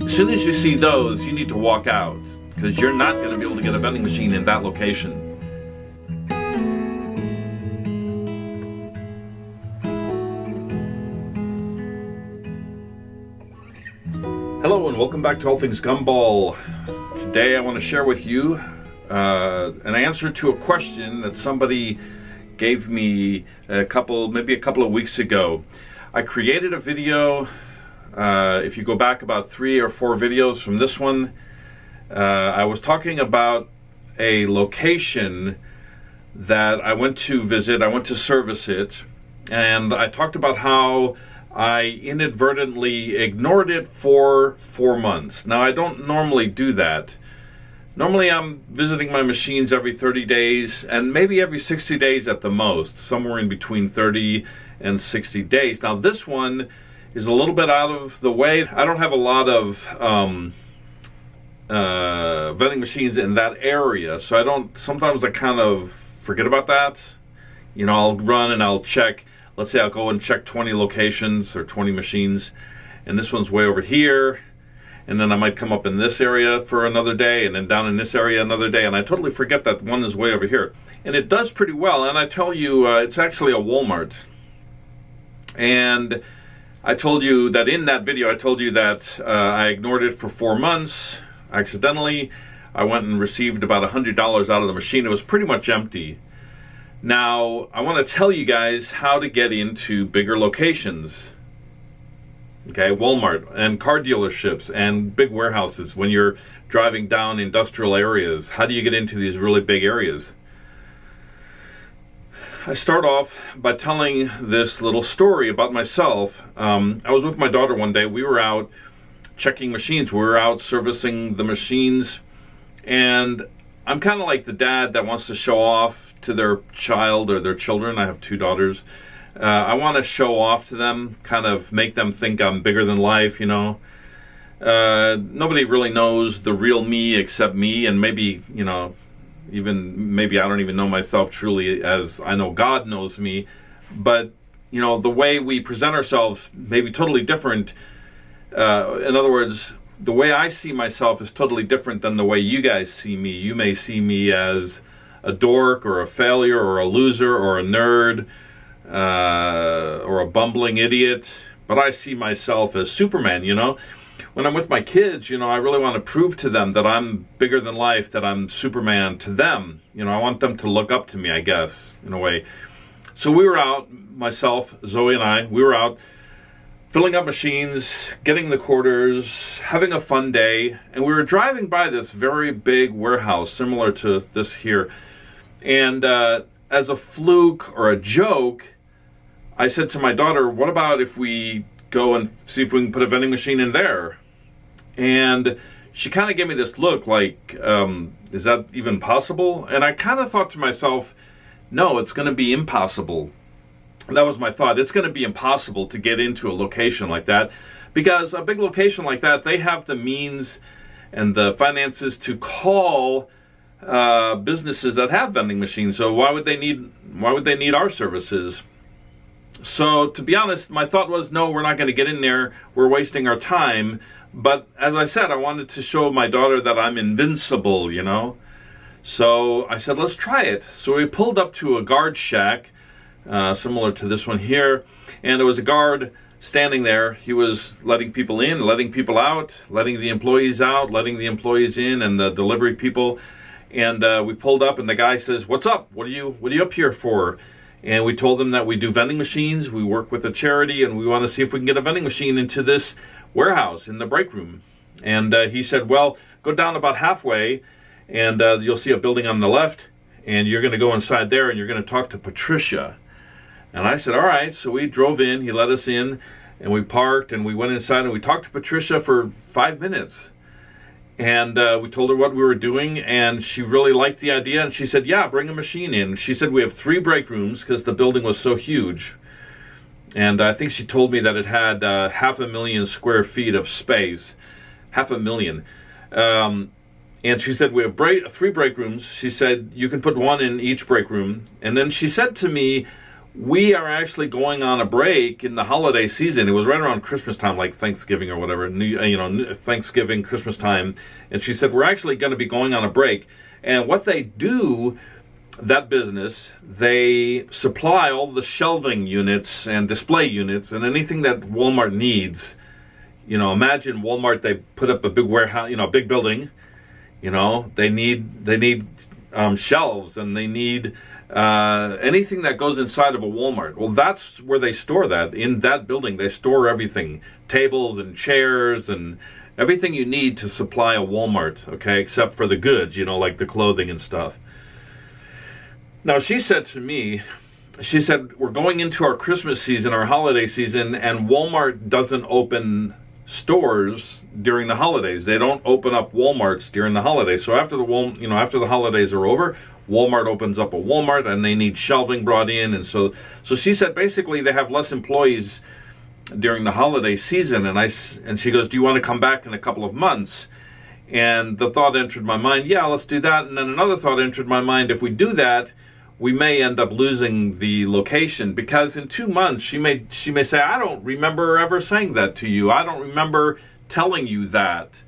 As soon as you see those, you need to walk out, because you're not going to be able to get a vending machine in that location. Hello and welcome back to All Things Gumball. Today I want to share with you an answer to a question that somebody gave me maybe a couple of weeks ago. I created a video, if you go back about 3 or 4 videos from this one, I was talking about a location that I went to visit, I went to service it, and I talked about how I inadvertently ignored it for 4 months. Now, I don't normally do that. Normally, I'm visiting my machines every 30 days and maybe every 60 days at the most, somewhere in between 30 and 60 days. Now, this one is a little bit out of the way. I don't have a lot of vending machines in that area, so sometimes I kind of forget about that. You know, I'll run and I'll check. Let's say I'll go and check 20 locations or 20 machines, and this one's way over here, and then I might come up in this area for another day, and then down in this area another day, and I totally forget that one is way over here. And it does pretty well, and I tell you, it's actually a Walmart. And I told you that in that video, I told you that I ignored it for 4 months, accidentally. I went and received about $100 out of the machine. It was pretty much empty. Now, I want to tell you guys how to get into bigger locations. Okay, Walmart and car dealerships and big warehouses when you're driving down industrial areas. How do you get into these really big areas? I start off by telling this little story about myself. I was with my daughter one day. We were out checking machines. We were out servicing the machines. And I'm kind of like the dad that wants to show off to their child or their children. I have 2 daughters. I want to show off to them, kind of make them think I'm bigger than life, you know. Nobody really knows the real me except me, and maybe, you know, maybe I don't even know myself truly as I know God knows me. But, you know, the way we present ourselves may be totally different. In other words, the way I see myself is totally different than the way you guys see me. You may see me as a dork or a failure or a loser or a nerd or a bumbling idiot, but I see myself as Superman, you know. When I'm with my kids, you know, I really want to prove to them that I'm bigger than life, that I'm Superman to them. You know, I want them to look up to me, I guess, in a way. So we were out, myself, Zoe and I, we were out filling up machines, getting the quarters, having a fun day, and we were driving by this very big warehouse, similar to this here. And as a fluke or a joke, I said to my daughter, what about if we go and see if we can put a vending machine in there? And she kind of gave me this look like, is that even possible? And I kind of thought to myself, no, it's going to be impossible. That was my thought. It's going to be impossible to get into a location like that, because a big location like that, they have the means and the finances to call businesses that have vending machines. So why would they need our services? So to be honest, my thought was, no, we're not going to get in there. We're wasting our time. But as I said, I wanted to show my daughter that I'm invincible, you know. So I said, let's try it. So we pulled up to a guard shack, similar to this one here, and there was a guard standing there. He was letting people in, letting people out, letting the employees out, letting the employees in, and the delivery people. And we pulled up, and the guy says, "What's up? What are you up here for?" And we told them that we do vending machines. We work with a charity, and we want to see if we can get a vending machine into this warehouse in the break room. And he said, "Well, go down about halfway, and you'll see a building on the left, and you're going to go inside there, and you're going to talk to Patricia." And I said, all right. So we drove in, he let us in, and we parked, and we went inside, and we talked to Patricia for 5 minutes. And we told her what we were doing, and she really liked the idea, and she said, yeah, bring a machine in. She said we have 3 break rooms because the building was so huge. And I think she told me that it had 500,000 square feet of space. 500,000. And she said, we have 3 break rooms. She said, you can put 1 in each break room. And then she said to me, we are actually going on a break in the holiday season. It was right around Christmas time, like Thanksgiving or whatever, Thanksgiving, Christmas time. And she said, we're actually going to be going on a break. And what they do, that business, they supply all the shelving units and display units and anything that Walmart needs. Imagine Walmart, they put up a big warehouse, a big building. They need shelves, and they need anything that goes inside of a Walmart. Well, that's where they store that. In that building, they store everything. Tables and chairs and everything you need to supply a Walmart, okay, except for the goods, like the clothing and stuff. Now, she said to me, we're going into our Christmas season, our holiday season, and Walmart doesn't open stores during the holidays. They don't open up Walmarts during the holidays. So after the holidays are over, Walmart opens up a Walmart, and they need shelving brought in. And so she said basically they have less employees during the holiday season. And she goes, do you want to come back in a couple of months? And the thought entered my mind, yeah, let's do that. And then another thought entered my mind, if we do that, we may end up losing the location, because in 2 months she may say, I don't remember ever saying that to you. I don't remember telling you that.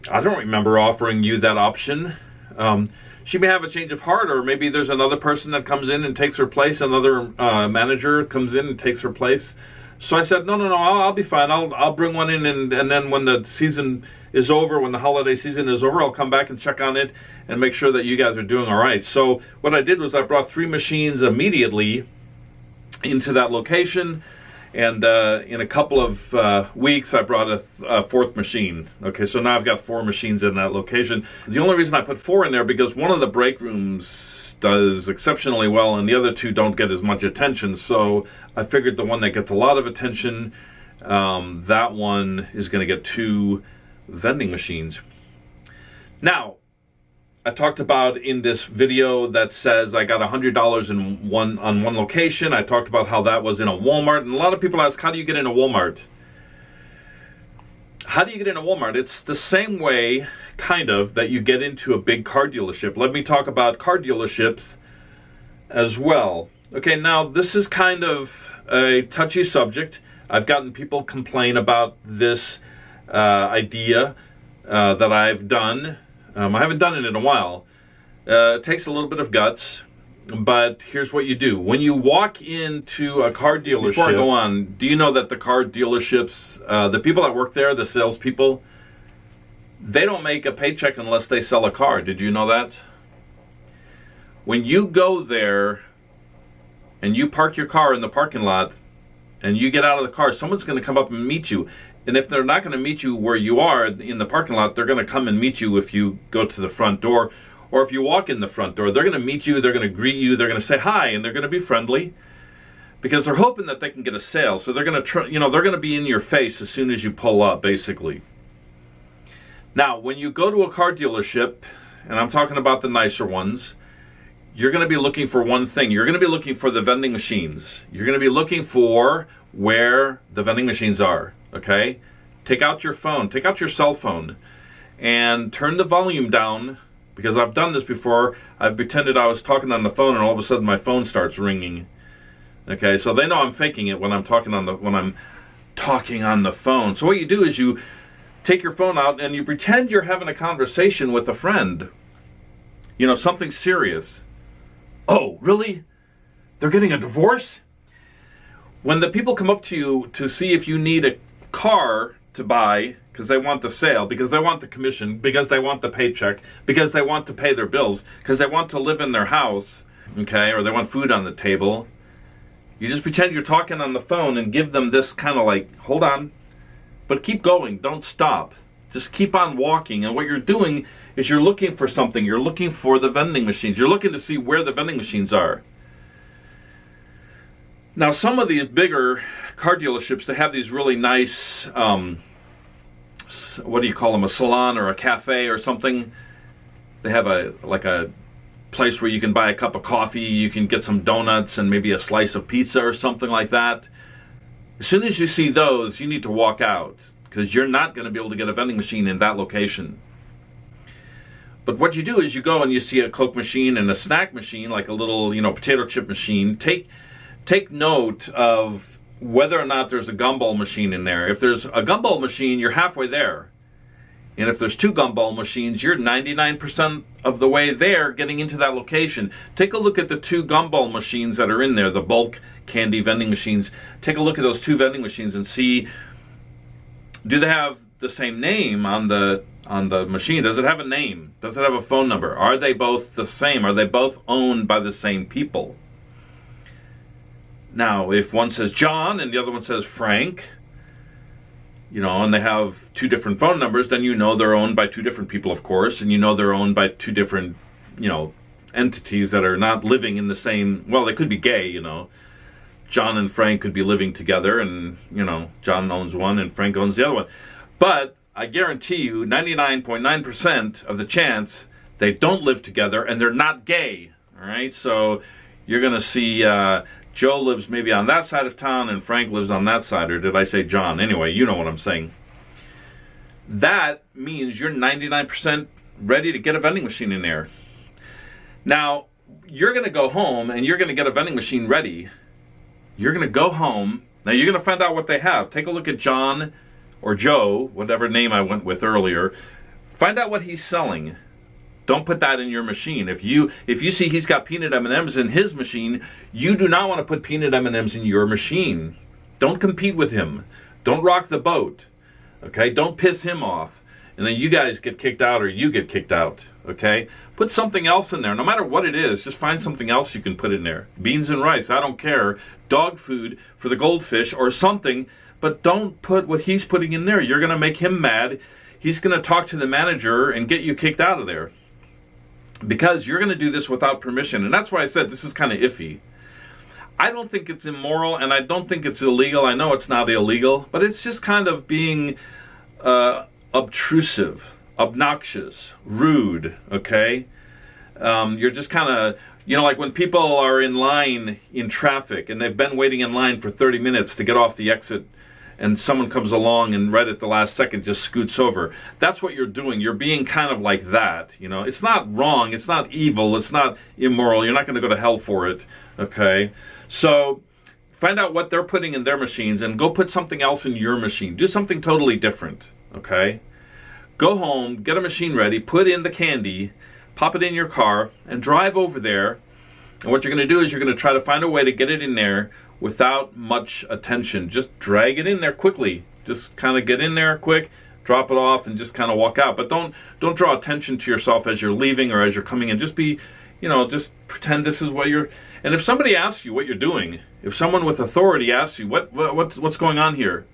I don't remember offering you that option. She may have a change of heart, or maybe there's another person that comes in and takes her place. Another manager comes in and takes her place. So I said, no, I'll be fine. I'll bring one in, and then when the season is over, when the holiday season is over, I'll come back and check on it and make sure that you guys are doing all right. So what I did was I brought 3 machines immediately into that location, and in a couple of weeks I brought a 4th machine. Okay, so now I've got 4 machines in that location. The only reason I put 4 in there because one of the break rooms does exceptionally well and the other 2 don't get as much attention. So I figured the one that gets a lot of attention, that one is going to get 2 vending machines. Now, I talked about in this video that says I got $100 on one location. I talked about how that was in a Walmart, and a lot of people ask, how do you get in a Walmart? How do you get in a Walmart? It's the same way, kind of, that you get into a big car dealership. Let me talk about car dealerships as well. Okay, now this is kind of a touchy subject. I've gotten people complain about this idea that I've done. I haven't done it in a while. It takes a little bit of guts, but here's what you do. When you walk into a car dealership, before I go on, do you know that the car dealerships, the people that work there, the salespeople, they don't make a paycheck unless they sell a car. Did you know that? When you go there and you park your car in the parking lot and you get out of the car, someone's going to come up and meet you. And if they're not going to meet you where you are in the parking lot, they're going to come and meet you if you go to the front door, or if you walk in the front door. They're going to meet you, they're going to greet you, they're going to say hi, and they're going to be friendly because they're hoping that they can get a sale. So they're going to they're going to be in your face as soon as you pull up, basically. Now, when you go to a car dealership, and I'm talking about the nicer ones, you're going to be looking for one thing. You're going to be looking for the vending machines. You're going to be looking for where the vending machines are. Okay, take out your phone, take out your cell phone, and turn the volume down, because I've done this before. I've pretended I was talking on the phone, and all of a sudden my phone starts ringing. Okay, so they know I'm faking it when I'm talking on the phone. So what you do is you take your phone out and you pretend you're having a conversation with a friend. Something serious. Oh, really? They're getting a divorce? When the people come up to you to see if you need a car to buy, because they want the sale, because they want the commission, because they want the paycheck, because they want to pay their bills, because they want to live in their house, okay, or they want food on the table, you just pretend you're talking on the phone and give them this kind of like, hold on, but keep going, don't stop. Just keep on walking, and what you're doing is you're looking for something. You're looking for the vending machines. You're looking to see where the vending machines are. Now, some of these bigger car dealerships, they have these really nice, what do you call them, a salon or a cafe or something. They have a place where you can buy a cup of coffee, you can get some donuts and maybe a slice of pizza or something like that. As soon as you see those, you need to walk out, because you're not going to be able to get a vending machine in that location. But what you do is you go and you see a Coke machine and a snack machine, like a little, potato chip machine. take note of whether or not there's a gumball machine in there. If there's a gumball machine, you're halfway there. And if there's 2 gumball machines, you're 99% of the way there getting into that location. Take a look at the 2 gumball machines that are in there, the bulk candy vending machines. Take a look at those 2 vending machines and see, do they have the same name on the machine? Does it have a name? Does it have a phone number? Are they both the same? Are they both owned by the same people? Now, if one says John and the other one says Frank, and they have 2 different phone numbers, then they're owned by 2 different people, of course, and they're owned by 2 different, entities that are not living in the same, well, they could be gay, John and Frank could be living together, and, John owns one and Frank owns the other one. But I guarantee you 99.9% of the chance they don't live together and they're not gay, all right? So you're going to see Joe lives maybe on that side of town and Frank lives on that side, or did I say John? Anyway, you know what I'm saying. That means you're 99% ready to get a vending machine in there. Now, you're going to go home and you're going to get a vending machine ready. You're going to go home. Now, you're going to find out what they have. Take a look at John or Joe, whatever name I went with earlier. Find out what he's selling. Don't put that in your machine. If you see he's got peanut M&Ms in his machine, you do not want to put peanut M&Ms in your machine. Don't compete with him. Don't rock the boat. Okay? Don't piss him off. And then you guys get kicked out or you get kicked out. Okay? Put something else in there. No matter what it is, just find something else you can put in there. Beans and rice, I don't care. Dog food for the goldfish or something, but don't put what he's putting in there. You're going to make him mad. He's going to talk to the manager and get you kicked out of there. Because you're going to do this without permission. And that's why I said this is kind of iffy. I don't think it's immoral, and I don't think it's illegal. I know it's not illegal, but it's just kind of being obtrusive, obnoxious, rude, okay? You're just kind of, like when people are in line in traffic, and they've been waiting in line for 30 minutes to get off the exit, and someone comes along and right at the last second just scoots over. That's what you're doing. You're being kind of like that. It's not wrong. It's not evil. It's not immoral. You're not going to go to hell for it. Okay? So find out what they're putting in their machines and go put something else in your machine. Do something totally different. Okay? Go home, get a machine ready, put in the candy, pop it in your car, and drive over there. And what you're going to do is you're going to try to find a way to get it in there without much attention. Just drag it in there quickly. Just kind of get in there quick, drop it off, and just kind of walk out. But don't draw attention to yourself as you're leaving or as you're coming in. Just be, just pretend this is what you're. And if somebody asks you what you're doing, if someone with authority asks you what's going on here,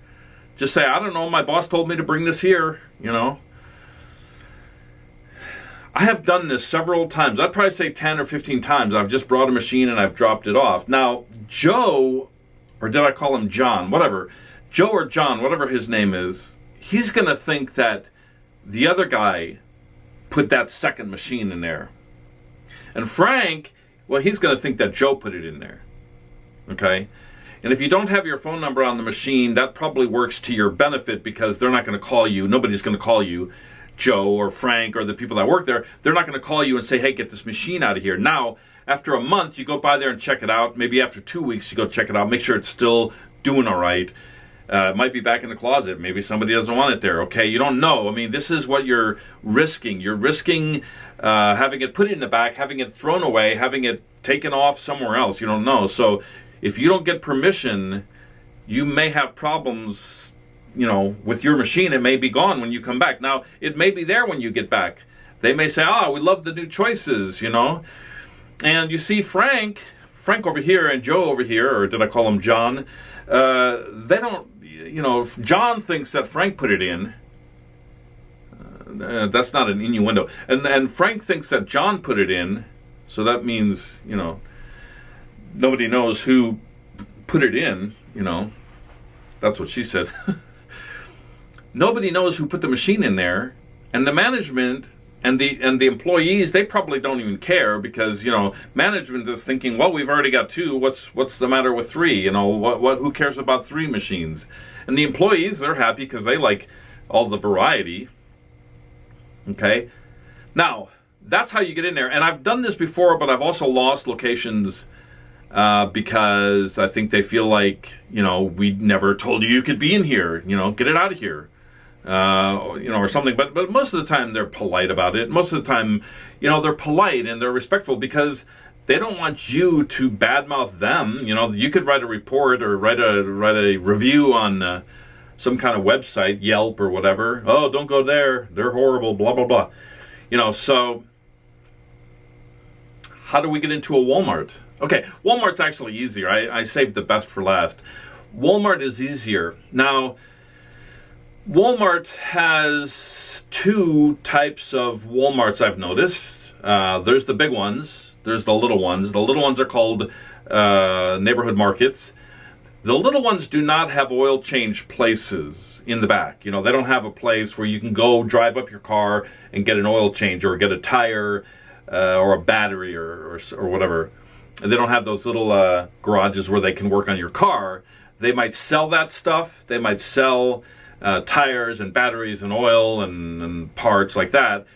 just say, I don't know. My boss told me to bring this here. I have done this several times. I'd probably say 10 or 15 times. I've just brought a machine and I've dropped it off. Now, Joe, or did I call him John? Whatever. Joe or John, whatever his name is, he's going to think that the other guy put that second machine in there. And Frank, well, he's going to think that Joe put it in there. Okay? And if you don't have your phone number on the machine, that probably works to your benefit because they're not going to call you. Nobody's going to call you. Joe or Frank or the people that work there, they're not going to call you and say, hey, get this machine out of here. Now, after a month, you go by there and check it out. Maybe after 2 weeks, you go check it out. Make sure it's still doing all right. It might be back in the closet. Maybe somebody doesn't want it there. Okay, you don't know. I mean, this is what you're risking. You're risking having it put in the back, having it thrown away, having it taken off somewhere else. You don't know. So if you don't get permission, you may have problems with your machine. It may be gone when you come back. Now, it may be there when you get back. They may say, we love the new choices, And you see Frank over here and Joe over here, or did I call him John? They don't, John thinks that Frank put it in. That's not an innuendo. And Frank thinks that John put it in. So that means, nobody knows who put it in, That's what she said. Nobody knows who put the machine in there, and the management and the employees, they probably don't even care because management is thinking, well, we've already got 2. What's the matter with 3? Who cares about 3 machines? And the employees, they're happy because they like all the variety. Okay, now that's how you get in there. And I've done this before, but I've also lost locations because I think they feel like, we never told you could be in here, get it out of here, or something. But most of the time they're polite about it. Most of the time, they're polite and they're respectful because they don't want you to badmouth them. You could write a report or write a review on some kind of website, Yelp or whatever. Oh, don't go there. They're horrible, blah, blah, blah. So how do we get into a Walmart? Okay, Walmart's actually easier. I saved the best for last. Walmart is easier. Now, Walmart has two types of Walmarts I've noticed. There's the big ones. There's the little ones. The little ones are called neighborhood markets. The little ones do not have oil change places in the back. They don't have a place where you can go drive up your car and get an oil change or get a tire or a battery or whatever. They don't have those little garages where they can work on your car. They might sell that stuff. They might sell tires and batteries and oil and parts like that.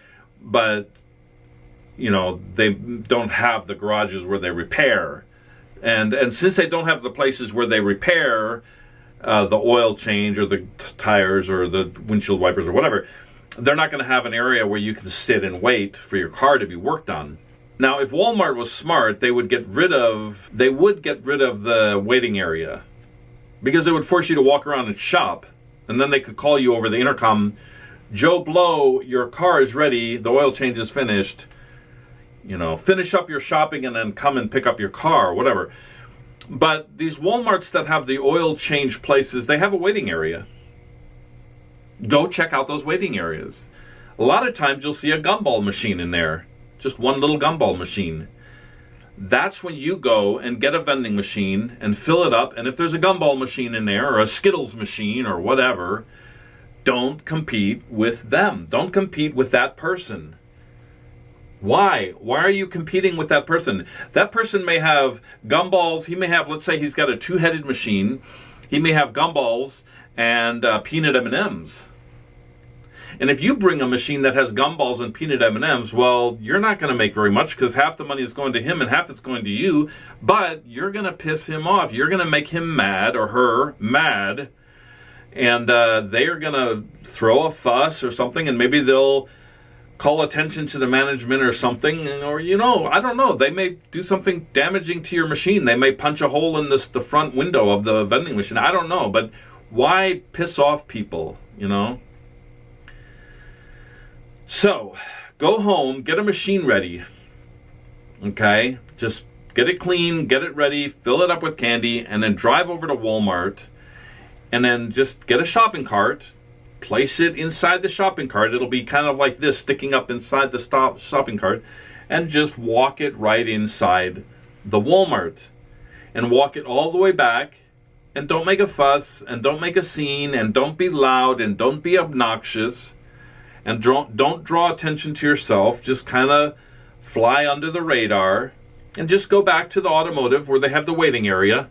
But, they don't have the garages where they repair. And since they don't have the places where they repair the oil change or the tires or the windshield wipers or whatever, they're not going to have an area where you can sit and wait for your car to be worked on. Now, if Walmart was smart, they would get rid of the waiting area, because it would force you to walk around and shop, and then they could call you over the intercom, Joe Blow, your car is ready, the oil change is finished, finish up your shopping and then come and pick up your car, whatever. But these Walmarts that have the oil change places, they have a waiting area. Go check out those waiting areas. A lot of times you'll see a gumball machine in there. Just one little gumball machine. That's when you go and get a vending machine and fill it up. And if there's a gumball machine in there or a Skittles machine or whatever, don't compete with them. Don't compete with that person. Why? Why are you competing with that person? That person may have gumballs. He may have, let's say he's got a two-headed machine. He may have gumballs and peanut M&Ms. And if you bring a machine that has gumballs and peanut M&Ms, well, you're not going to make very much because half the money is going to him and half it's going to you. But you're going to piss him off. You're going to make him mad or her mad. And they are going to throw a fuss or something, and maybe they'll call attention to the management or something, or I don't know, they may do something damaging to your machine. They may punch a hole in the front window of the vending machine. I don't know, but why piss off people, So, go home, get a machine ready, okay? Just get it clean, get it ready, fill it up with candy, and then drive over to Walmart, and then just get a shopping cart, place it inside the shopping cart. It'll be kind of like this, sticking up inside the shopping cart, and just walk it right inside the Walmart. And walk it all the way back, and don't make a fuss, and don't make a scene, and don't be loud, and don't be obnoxious, and don't draw attention to yourself. Just kind of fly under the radar, and just go back to the automotive where they have the waiting area.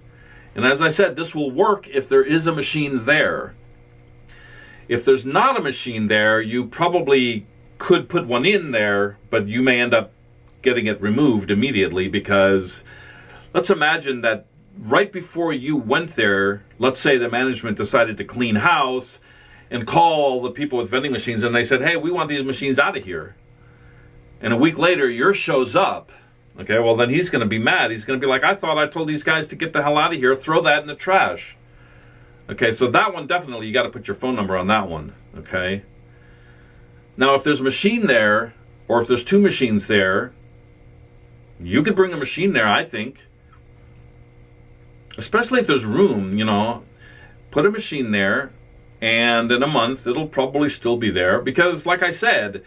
And as I said, this will work if there is a machine there. If there's not a machine there, you probably could put one in there, but you may end up getting it removed immediately, because let's imagine that right before you went there, let's say the management decided to clean house and call the people with vending machines, and they said, hey, we want these machines out of here. And a week later, yours shows up. Okay, well, then he's going to be mad. He's going to be like, I thought I told these guys to get the hell out of here. Throw that in the trash. Okay, so that one, definitely, you got to put your phone number on that one, okay? Now, if there's a machine there, or if there's two machines there, you could bring a machine there, I think. Especially if there's room, Put a machine there, and in a month, it'll probably still be there. Because, like I said,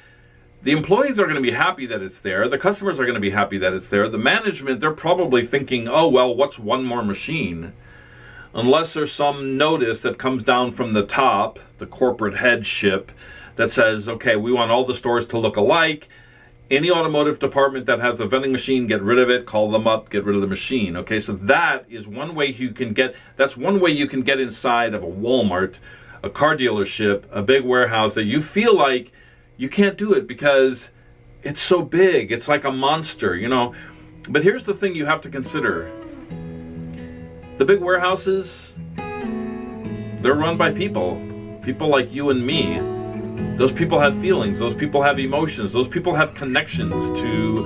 the employees are going to be happy that it's there. The customers are going to be happy that it's there. The management, they're probably thinking, oh, well, what's one more machine? Unless there's some notice that comes down from the top, the corporate headship, that says, okay, we want all the stores to look alike. Any automotive department that has a vending machine, get rid of it, call them up, get rid of the machine. Okay, so that is one way you can get inside of a Walmart, a car dealership, a big warehouse that you feel like you can't do it because it's so big. It's like a monster, But here's the thing you have to consider. The big warehouses, they're run by people. People like you and me. Those people have feelings. Those people have emotions. Those people have connections to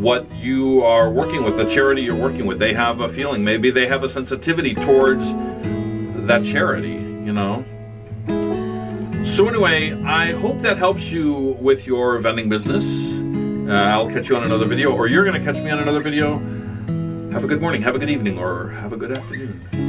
what you are working with, the charity you're working with. They have a feeling. Maybe they have a sensitivity towards that charity, you know. So anyway, I hope that helps you with your vending business. I'll catch you on another video, or you're going to catch me on another video. Have a good morning, have a good evening, or have a good afternoon.